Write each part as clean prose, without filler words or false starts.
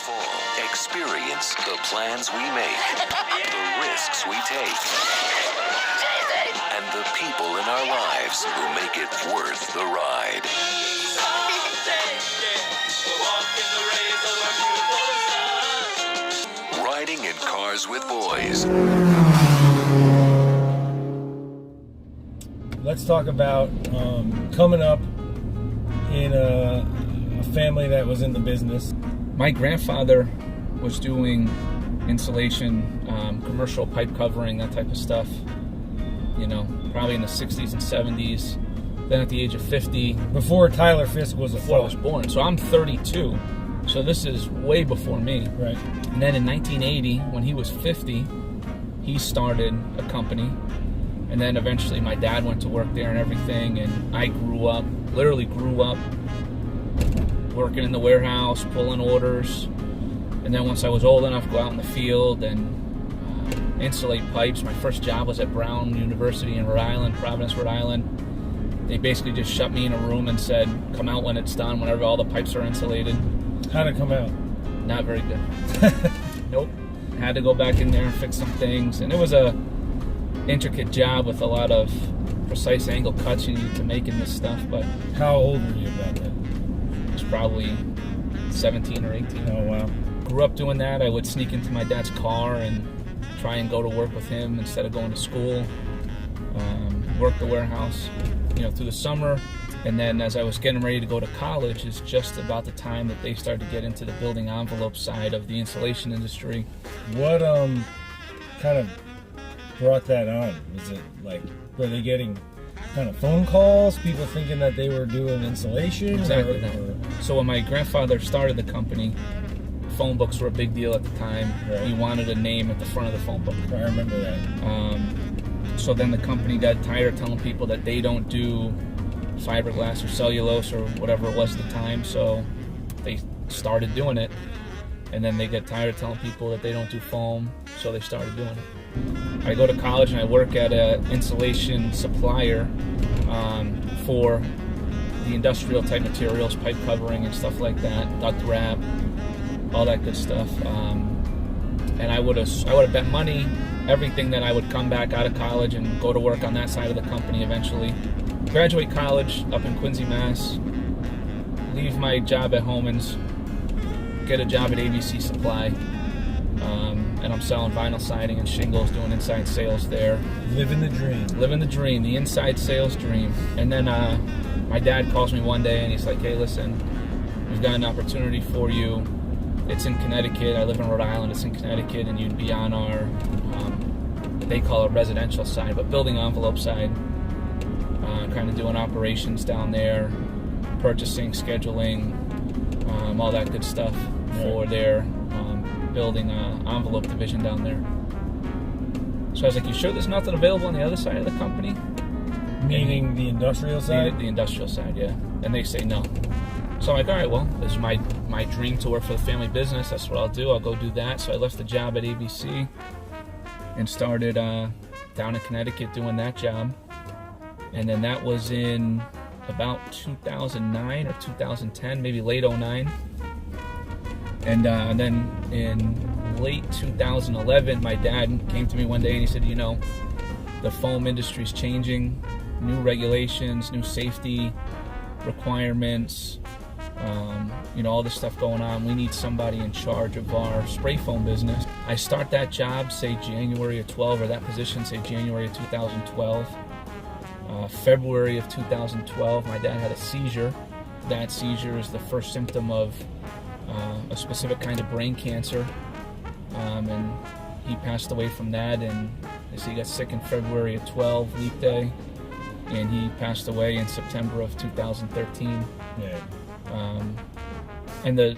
fall, experience the plans we make, the risks we take, and the people in our lives who make it worth the ride. Riding in Cars with Boys. Let's talk about coming up in a family that was in the business. My grandfather was doing insulation, commercial pipe covering, that type of stuff, you know, probably in the 60s and 70s. Then at the age of 50. Before Tyler Fiske was before I was born. So I'm 32. So this is way before me. Right. And then in 1980, when he was 50, he started a company. And then eventually my dad went to work there and everything. And I literally grew up working in the warehouse, pulling orders. And then once I was old enough, go out in the field and insulate pipes. My first job was at Brown University in Rhode Island, Providence, Rhode Island. They basically just shut me in a room and said, come out when it's done, whenever all the pipes are insulated. How'd it come out? Not very good. Nope. Had to go back in there and fix some things. And it was a intricate job with a lot of precise angle cuts you need to make in this stuff. But how old were you back then? I was probably 17 or 18. Oh, wow. Grew up doing that. I would sneak into my dad's car and try and go to work with him instead of going to school. Work the warehouse, you know, through the summer. And then as I was getting ready to go to college, is just about the time that they started to get into the building envelope side of the insulation industry. What kind of brought that on? Was it like, were they getting kind of phone calls, people thinking that they were doing insulation? Exactly that. So when my grandfather started the company, phone books were a big deal at the time. Right. He wanted a name at the front of the phone book. I remember that. So then the company got tired of telling people that they don't do fiberglass or cellulose or whatever it was at the time, so they started doing it. And then they get tired of telling people that they don't do foam, so they started doing it. I go to college and I work at an insulation supplier for the industrial type materials, pipe covering and stuff like that, duct wrap, all that good stuff. And I would have bet money, everything, that I would come back out of college and go to work on that side of the company eventually. Graduate college up in Quincy, Mass. Leave my job at Homan's. Get a job at ABC Supply. And I'm selling vinyl siding and shingles, doing inside sales there. Living the dream. Living the dream, the inside sales dream. And then my dad calls me one day and he's like, hey, listen, we've got an opportunity for you. It's in Connecticut. I live in Rhode Island. It's in Connecticut, and you'd be on our, they call it residential side, but building envelope side. Kind of doing operations down there, purchasing, scheduling, all that good stuff for their building envelope division down there. So I was like, you sure there's nothing available on the other side of the company? Meaning the industrial side? The industrial side, yeah. And they say no. So I'm like, all right, well, this is my dream to work for the family business. That's what I'll do. I'll go do that. So I left the job at ABC and started down in Connecticut doing that job. And then that was in about 2009 or 2010, maybe late 09. And then in late 2011, my dad came to me one day and he said, you know, the foam industry's changing, new regulations, new safety requirements, you know, all this stuff going on. We need somebody in charge of our spray foam business. I start that job, say January of 12, or that position, say January of 2012. February of 2012, my dad had a seizure. That seizure is the first symptom of a specific kind of brain cancer. And he passed away from that, and so he got sick in February of 12, leap day, and he passed away in September of 2013. Yeah. And the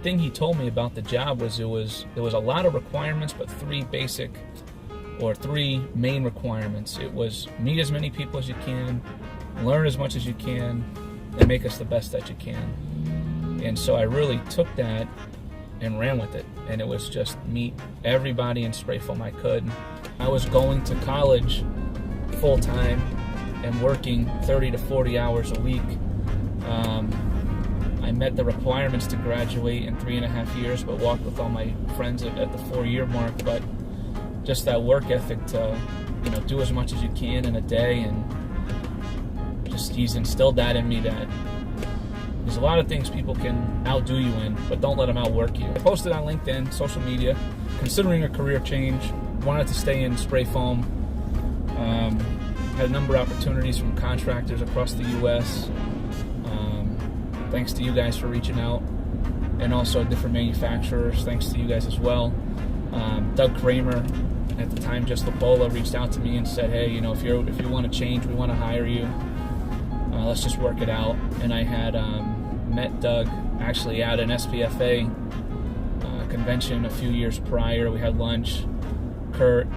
thing he told me about the job was there was a lot of requirements, but three main requirements. It was meet as many people as you can, learn as much as you can, and make us the best that you can. And so I really took that and ran with it. And it was just meet everybody in spray foam I could. I was going to college full time and working 30 to 40 hours a week. I met the requirements to graduate in 3.5 years, but walked with all my friends at the 4-year mark. But just that work ethic to, do as much as you can in a day, and just he's instilled that in me, that there's a lot of things people can outdo you in, but don't let them outwork you. I posted on LinkedIn, social media, considering a career change, wanted to stay in spray foam. Had a number of opportunities from contractors across the U.S. Thanks to you guys for reaching out, and also different manufacturers. Thanks to you guys as well. Doug Kramer, at the time Just Lapola, reached out to me and said, "Hey, if you want to change, we want to hire you. Let's just work it out." And I had met Doug actually at an SFWW convention a few years prior. We had lunch. Kurt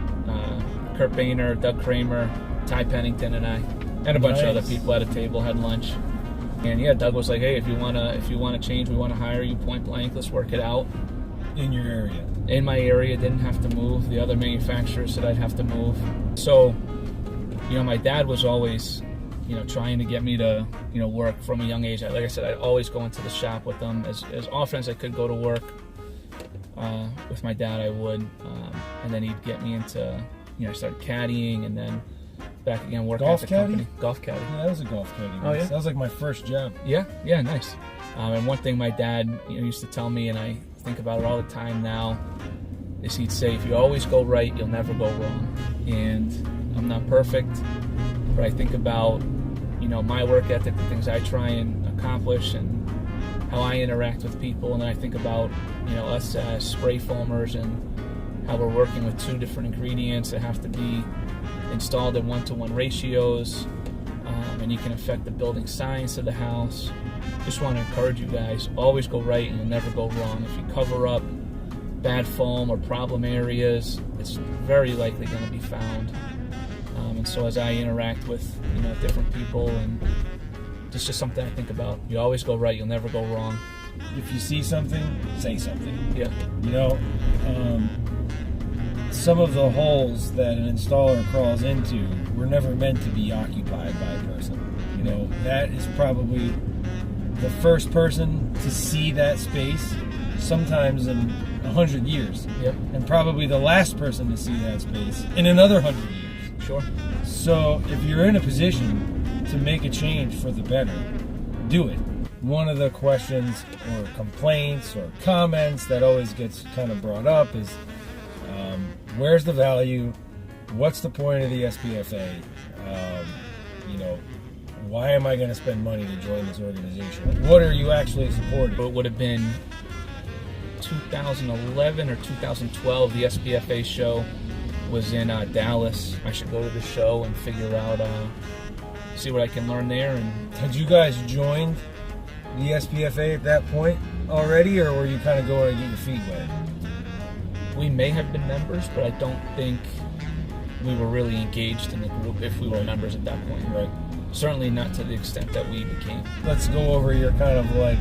Boehner, Doug Kramer, Ty Pennington, and I, and a bunch of other people at a table had lunch. And yeah, Doug was like, "Hey, if you wanna change, we want to hire you, point blank. Let's work it out." In your area? In my area, didn't have to move. The other manufacturers said I'd have to move. So, my dad was always, trying to get me to, work from a young age. Like I said, I'd always go into the shop with them as often as I could go to work. With my dad, I would, and then he'd get me into, I started caddying, and then back again working at the company. Golf caddy. Yeah, that was a golf caddy. Oh, yeah? That was like my first job. Yeah, nice. And one thing my dad used to tell me, and I think about it all the time now, is he'd say, if you always go right, you'll never go wrong. And I'm not perfect, but I think about, my work ethic, the things I try and accomplish, and how I interact with people, and then I think about, us as spray foamers and how we're working with 2 different ingredients that have to be installed in 1-to-1 ratios, and you can affect the building science of the house. Just want to encourage you guys, always go right and you'll never go wrong. If you cover up bad foam or problem areas, it's very likely going to be found. And so as I interact with different people, and it's just something I think about. You always go right, you'll never go wrong. If you see something, say something. Yeah. Some of the holes that an installer crawls into were never meant to be occupied by a person. That is probably the first person to see that space sometimes in 100 years. Yep. And probably the last person to see that space in another 100 years. Sure. So if you're in a position to make a change for the better, do it. One of the questions or complaints or comments that always gets kind of brought up is, where's the value? What's the point of the SFWW? Why am I going to spend money to join this organization? What are you actually supporting? It would have been 2011 or 2012. The SFWW show was in Dallas. I should go to the show and figure out, see what I can learn there. And had you guys joined the SFWW at that point already, or were you kind of going to get your feet wet? We may have been members, but I don't think we were really engaged in the group if we were members at that point. Right. Certainly not to the extent that we became. Let's go over your kind of like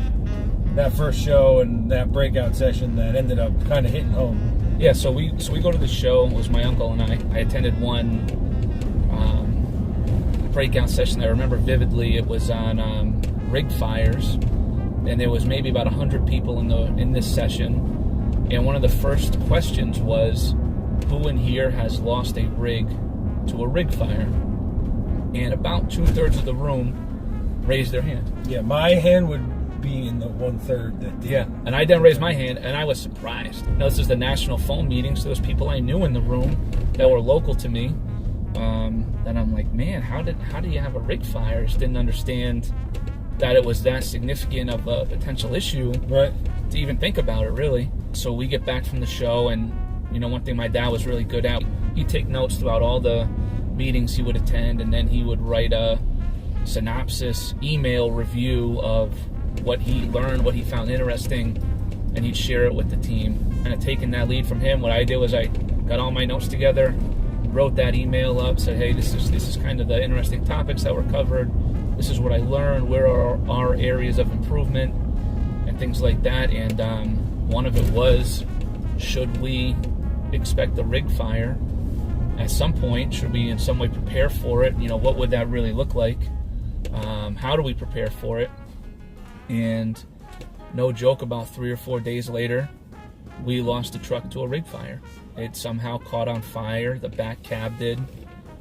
that first show and that breakout session that ended up kind of hitting home. Yeah, so we go to the show. It was my uncle and I attended one breakout session. I remember vividly. It was on rig fires, and there was maybe about 100 people in this session. And one of the first questions was, who in here has lost a rig to a rig fire? And about 2/3 of the room raised their hand. Yeah, my hand would be in the 1/3 that did. Yeah, and I didn't raise my hand, and I was surprised. Now, this is the national foam meeting, so there's people I knew in the room that were local to me. And I'm like, man, how do you have a rig fire? I just didn't understand that it was that significant of a potential issue, right, to even think about it, really. So we get back from the show, and one thing my dad was really good at, he'd take notes throughout all the meetings he would attend, and then he would write a synopsis email review of what he learned, what he found interesting, and he'd share it with the team. And taking that lead from him, what I did was I got all my notes together, wrote that email up, said, hey, this is kind of the interesting topics that were covered, this is what I learned, where are our areas of improvement, and things like that. And one of it was, should we expect a rig fire at some point? Should we in some way prepare for it? What would that really look like? How do we prepare for it? And no joke, about 3 or 4 days later, we lost the truck to a rig fire. It somehow caught on fire. The back cab did.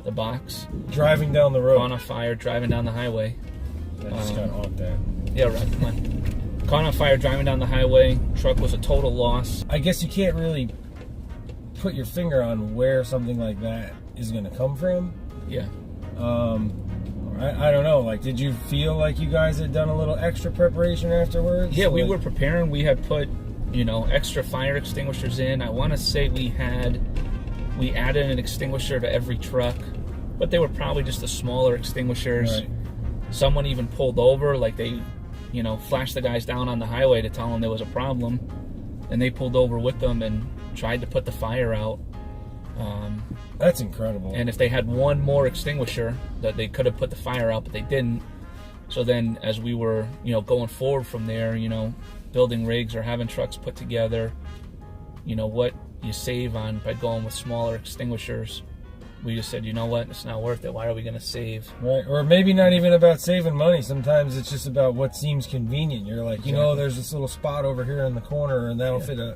The box. Driving down the road. Caught on fire driving down the highway. I just got on that. Yeah, right. Come on. Caught on fire driving down the highway. Truck was a total loss. I guess you can't really put your finger on where something like that is going to come from. Yeah. I don't know. Like, did you feel like you guys had done a little extra preparation afterwards? Yeah, we were preparing. We had put, extra fire extinguishers in. I want to say we added an extinguisher to every truck, but they were probably just the smaller extinguishers. Right. Someone even pulled over, like they, flashed the guys down on the highway to tell them there was a problem, and they pulled over with them and tried to put the fire out. That's incredible. And if they had one more extinguisher, that they could have put the fire out, but they didn't. So then, as we were, going forward from there, building rigs or having trucks put together, what you save on by going with smaller extinguishers, we just said, you know what, it's not worth it. Why are we going to save? Right. Or maybe not even about saving money. Sometimes it's just about what seems convenient. You're like, there's this little spot over here in the corner, and that'll fit a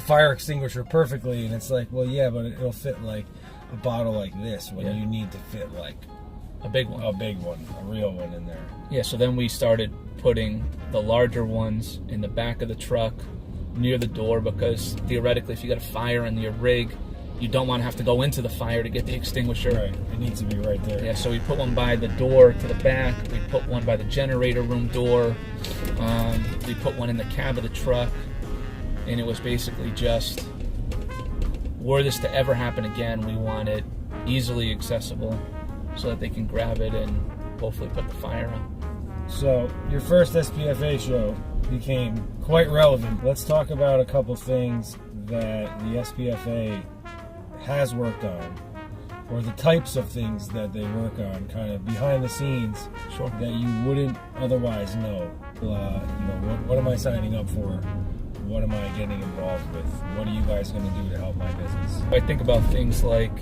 fire extinguisher perfectly. And it's like, well, yeah, but it'll fit like a bottle like this when you need to fit like a big one, a real one in there. Yeah, so then we started putting the larger ones in the back of the truck near the door, because theoretically, if you got a fire in your rig, you don't want to have to go into the fire to get the extinguisher. Right, it needs to be right there. Yeah, so we put one by the door to the back. We put one by the generator room door. We put one in the cab of the truck. And it was basically just, were this to ever happen again, we want it easily accessible so that they can grab it and hopefully put the fire out. So your first SPFA show became quite relevant. Let's talk about a couple things that the SPFA has worked on, or the types of things that they work on, kind of behind the scenes, that you wouldn't otherwise know. What am I signing up for? What am I getting involved with? What are you guys going to do to help my business? I think about things like,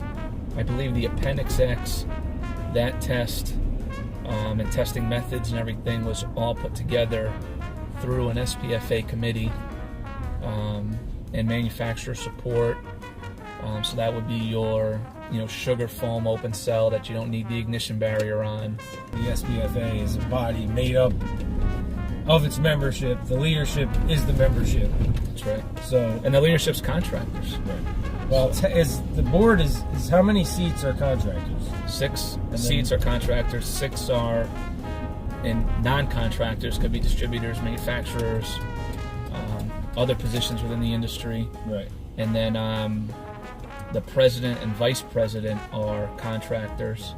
I believe the Appendix X, that test, and testing methods and everything was all put together through an SPFA committee, and manufacturer support. So that would be your, sugar foam open cell that you don't need the ignition barrier on. The SPFA is a body made up of its membership. The leadership is the membership. That's right. So, and the leadership's contractors. Right. Well, the board is how many seats are contractors? 6 seats are contractors. 6 are in non-contractors. Could be distributors, manufacturers, other positions within the industry. Right. And then the president and vice president are contractors.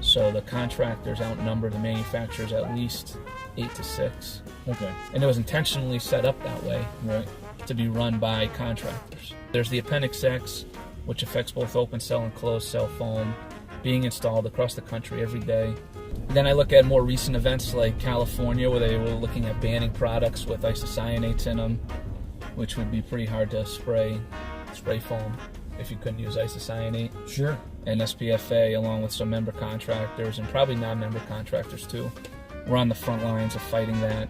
So the contractors outnumber the manufacturers at least 8 to 6. Okay. And it was intentionally set up that way, right, to be run by contractors. There's the Appendix X, which affects both open cell and closed cell foam, being installed across the country every day. Then I look at more recent events like California, where they were looking at banning products with isocyanates in them, which would be pretty hard to spray foam if you couldn't use isocyanate. Sure. And SPFA, along with some member contractors and probably non-member contractors too, we're on the front lines of fighting that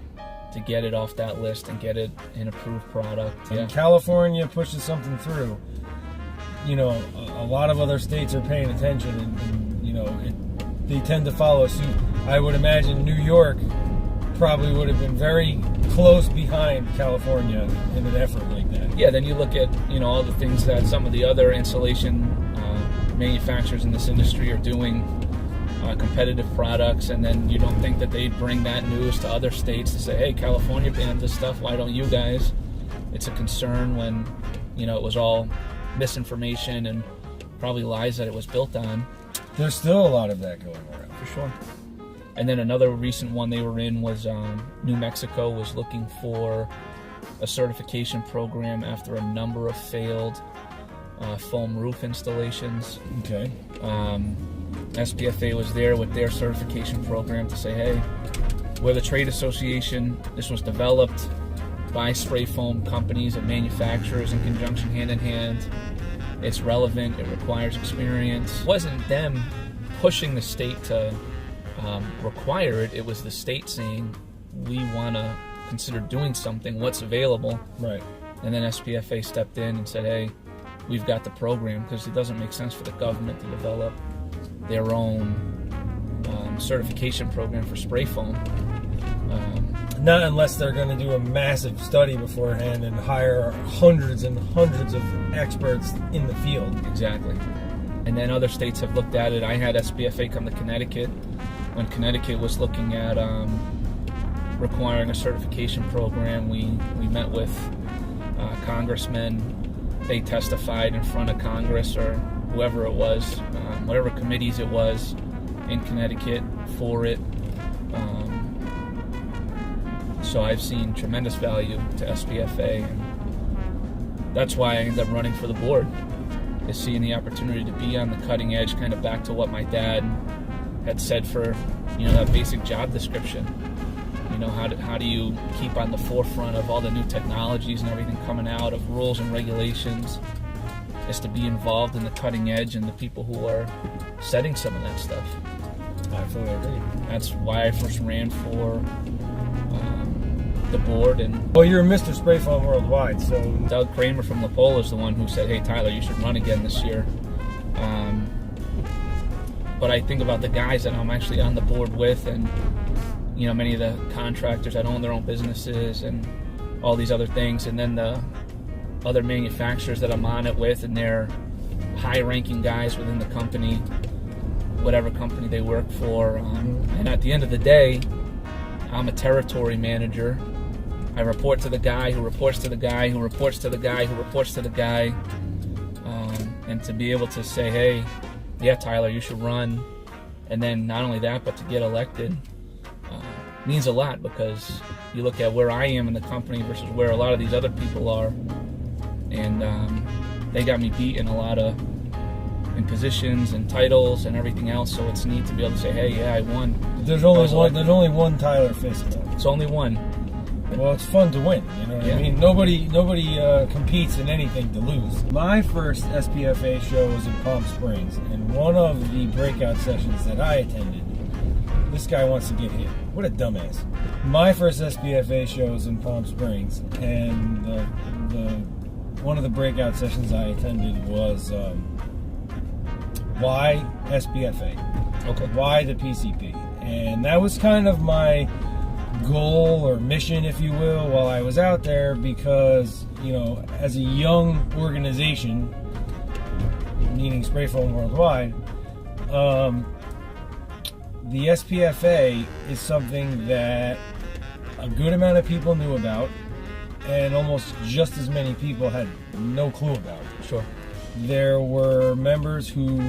to get it off that list and get it an approved product. And California pushes something through. A lot of other states are paying attention, and they tend to follow suit. I would imagine New York probably would have been very close behind California in an effort like that. Yeah, then you look at all the things that some of the other insulation manufacturers in this industry are doing, competitive products, and then you don't think that they'd bring that news to other states to say, hey, California banned this stuff, why don't you guys? It's a concern when it was all misinformation and probably lies that it was built on. There's still a lot of that going around. For sure. And then another recent one they were in was New Mexico was looking for a certification program after a number of failed foam roof installations. Okay. SPFA was there with their certification program to say, hey, we're the trade association. This was developed by spray foam companies and manufacturers in conjunction, hand in hand. It's relevant. It requires experience. It wasn't them pushing the state to require it. It was the state saying, we want to consider doing something, what's available. Right. And then SPFA stepped in and said, hey, we've got the program, because it doesn't make sense for the government to develop their own certification program for spray foam. Not unless they're going to do a massive study beforehand and hire hundreds and hundreds of experts in the field. Exactly. And then other states have looked at it. I had SPFA come to Connecticut when Connecticut was looking at requiring a certification program. We met with congressmen. They testified in front of Congress or whoever it was, whatever committees it was in Connecticut for it. So I've seen tremendous value to SPFA, and that's why I ended up running for the board, is seeing the opportunity to be on the cutting edge, kind of back to what my dad had said for, that basic job description. How do you keep on the forefront of all the new technologies and everything coming out of rules and regulations, is to be involved in the cutting edge and the people who are setting some of that stuff. I fully agree. That's why I first ran for the board. And well, you're Mr. Spray Foam Worldwide, so Doug Kramer from LaPola is the one who said, hey, Tyler, you should run again this year. But I think about the guys that I'm actually on the board with, and many of the contractors that own their own businesses and all these other things, and then the other manufacturers that I'm on it with, and they're high-ranking guys within the company, whatever company they work for. And at the end of the day, I'm a territory manager. I report to the guy who reports to the guy who reports to the guy who reports to the guy. And to be able to say, hey, yeah, Tyler, you should run. And then not only that, but to get elected means a lot, because you look at where I am in the company versus where a lot of these other people are. And they got me beat in a lot of in positions and titles and everything else, so it's neat to be able to say, hey, yeah, I won. There's only one Tyler Fiske, though. It's only one. Well, it's fun to win, you know what I mean? Nobody competes in anything to lose. My first SPFA show was in Palm Springs, and one of the breakout sessions that I attended, this guy wants to get hit. What a dumbass. My first SPFA show was in Palm Springs, and one of the breakout sessions I attended was why SPFA? Okay. Why the PCP? And that was kind of my goal or mission, if you will, while I was out there, because, as a young organization, meaning Spray Foam Worldwide, the SPFA is something that a good amount of people knew about, and almost just as many people had no clue about. Sure. There were members who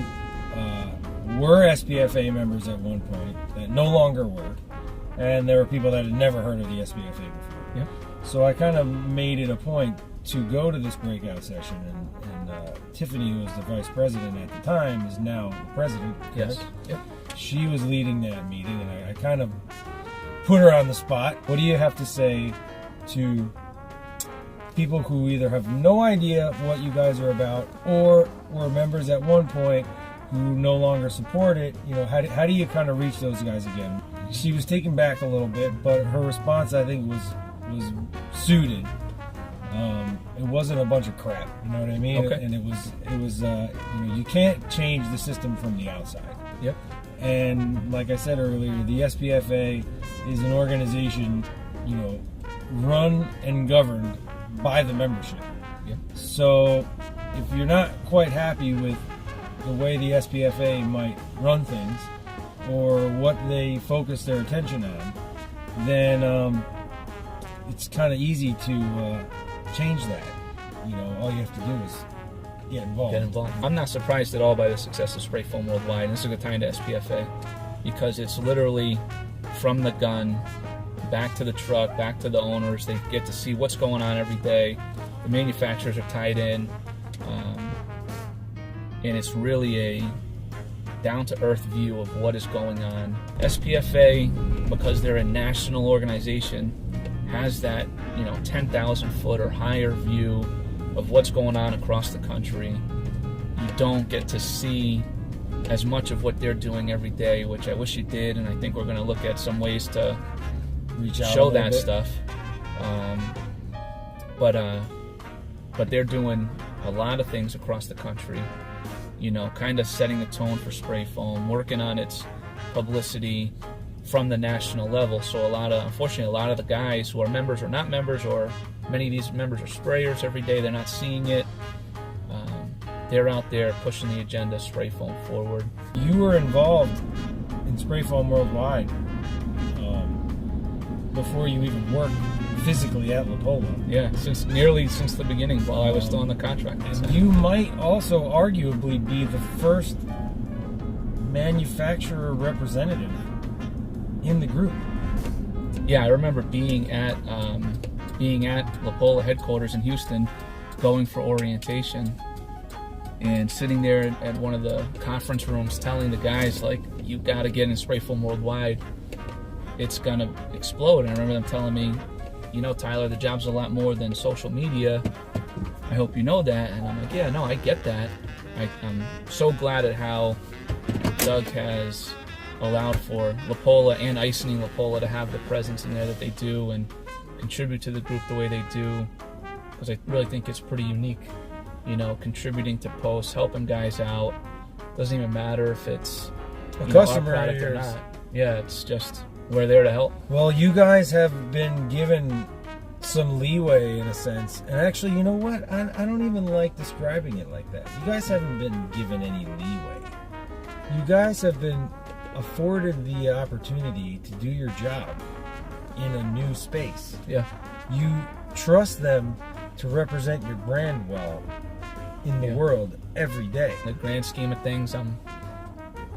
were SPFA members at one point that no longer were, and there were people that had never heard of the SPFA before. Yeah. So I kind of made it a point to go to this breakout session, and Tiffany, who was the vice president at the time, is now the president. Yes. Correct? Yep. She was leading that meeting, and I kind of put her on the spot. What do you have to say to people who either have no idea what you guys are about, or were members at one point who no longer support it? How do you kind of reach those guys again? She was taken back a little bit, but her response, I think, was suited. It wasn't a bunch of crap, you know what I mean? Okay. And it was you can't change the system from the outside. Yep. And like I said earlier, the SPFA is an organization, run and governed by the membership. Yep. So if you're not quite happy with the way the SPFA might run things, or what they focus their attention on, then it's kind of easy to change that. All you have to do is get involved. I'm not surprised at all by the success of Spray Foam Worldwide, and this is a good time to SPFA, because it's literally from the gun, back to the truck, back to the owners. They get to see what's going on every day. The manufacturers are tied in, and it's really a down-to-earth view of what is going on. SPFA, because they're a national organization, has that 10,000 foot or higher view of what's going on across the country. You don't get to see as much of what they're doing every day, which I wish you did, and I think we're going to look at some ways to Reach out show a little that bit. stuff. But they're doing a lot of things across the country, you know, kind of setting the tone for spray foam, working on its publicity from the national level. So unfortunately, a lot of the guys who are members or not members, or many of these members are sprayers every day, they're not seeing it. They're out there pushing the agenda, spray foam forward. You were involved in Spray Foam Worldwide before you even worked physically at La Pola. Yeah, since the beginning, while I was still on the contract. And you might also arguably be the first manufacturer representative in the group. Yeah, I remember being at La Pola headquarters in Houston, going for orientation, and sitting there at one of the conference rooms telling the guys, like, you got to get in Spray Foam Worldwide. It's going to explode. And I remember them telling me, you know, Tyler, the job's a lot more than social media. I hope you know that. And I'm like, yeah, no, I get that. I'm so glad at how Doug has allowed for La Pola and Icing La Pola to have the presence in there that they do and contribute to the group the way they do, because I really think it's pretty unique. You know, contributing to posts, helping guys out. Doesn't even matter if it's a customer our product or not. Yeah, it's just we're there to help. Well, you guys have been given some leeway in a sense, and actually, you know what? I don't even like describing it like that. You guys haven't been given any leeway. You guys have been afforded the opportunity to do your job in a new space. Yeah. You trust them to represent your brand well in the world every day. In the grand scheme of things, I'm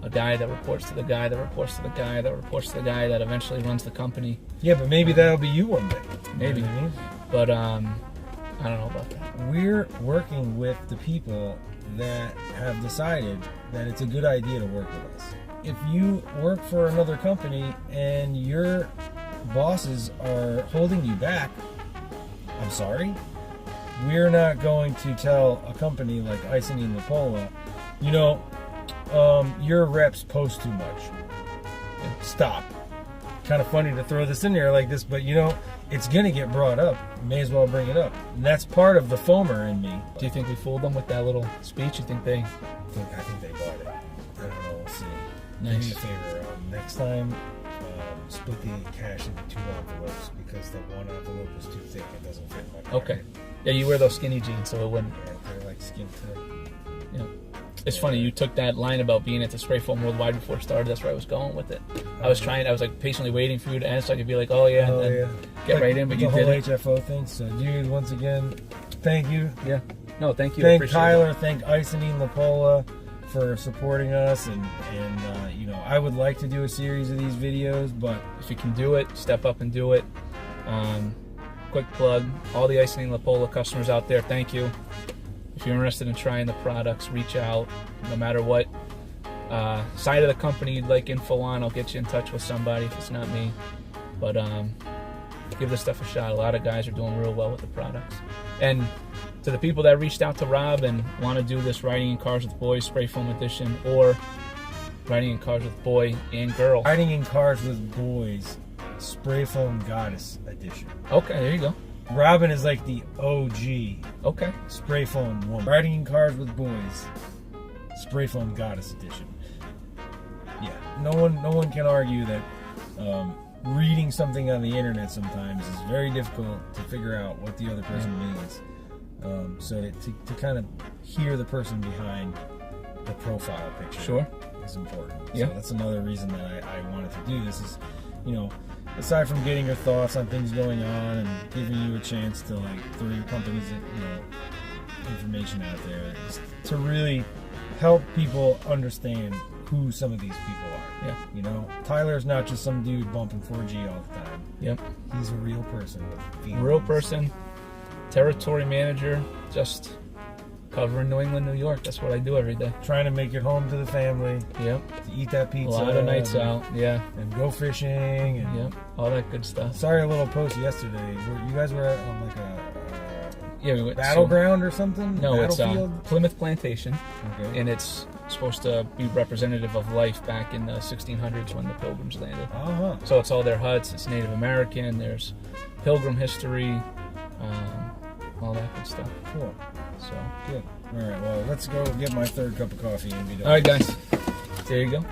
a guy that reports to the guy that reports to the guy that reports to the guy that eventually runs the company. Yeah, but maybe that'll be you one day. Maybe. You know what I mean? But I don't know about that. We're working with the people that have decided that it's a good idea to work with us. If you work for another company and your bosses are holding you back, I'm sorry. We're not going to tell a company like Icing and La Pola, you know, your reps post too much. Stop. Kind of funny to throw this in there like this, but you know, it's going to get brought up. May as well bring it up. And that's part of the foamer in me. Do you think we fooled them with that little speech? You think they... I think they bought it. I don't know. We'll see. Nice. Do me a favor. Next time, split the cash into 2 envelopes, because the one envelope is too thick. It doesn't fit my pocket. Okay. Yeah, you wear those skinny jeans, so it wouldn't... Yeah, they're like skin tight. Yeah. It's funny, you took that line about being at the Spray Foam Worldwide before it started. That's where I was going with it. I was like patiently waiting for you to answer. I could be like, oh yeah, and then get right in, but you did the whole HFO thing. So, dude, once again, thank you. Yeah. No, thank you. Thank Tyler. Thank Icing La Pola for supporting us, and you know, I would like to do a series of these videos, but if you can do it, step up and do it. Quick plug, all the Icing La Pola customers out there, thank you. If you're interested in trying the products, reach out. No matter what side of the company you'd like info on, I'll get you in touch with somebody if it's not me. But give this stuff a shot. A lot of guys are doing real well with the products. And to the people that reached out to Rob and want to do this Riding in Cars with Boys Spray Foam Edition, or Riding in Cars with Boy and Girl. Riding in Cars with Boys Spray Foam Goddess Edition. Okay, there you go. Robin is like the OG. Okay. Spray Foam woman. Riding in Cars with Boys Spray Foam Goddess Edition. Yeah, no one can argue that reading something on the internet sometimes is very difficult to figure out what the other person means. So to kind of hear the person behind the profile picture is important. Yeah. So that's another reason that I wanted to do this is, you know, aside from getting your thoughts on things going on and giving you a chance to like throw your company's, you know, information out there, is to really help people understand who some of these people are. Yeah. You know, Tyler's not just some dude bumping 4G all the time. Yep. He's a real person with feelings. Real person, territory manager, just covering New England, New York. That's what I do every day. Trying to make it home to the family. Yep. To eat that pizza. A lot of nights out. Yeah. And go fishing. And yep. All that good stuff. Sorry, a little post yesterday. You guys were at like a we went, battleground or something? No, it's Plymouth Plantation. Okay. And it's supposed to be representative of life back in the 1600s when the Pilgrims landed. Uh-huh. So it's all their huts. It's Native American. There's Pilgrim history, all that good stuff. Cool. So Good. All right. Well, let's go get my third cup of coffee and be done. all right, guys, there you go.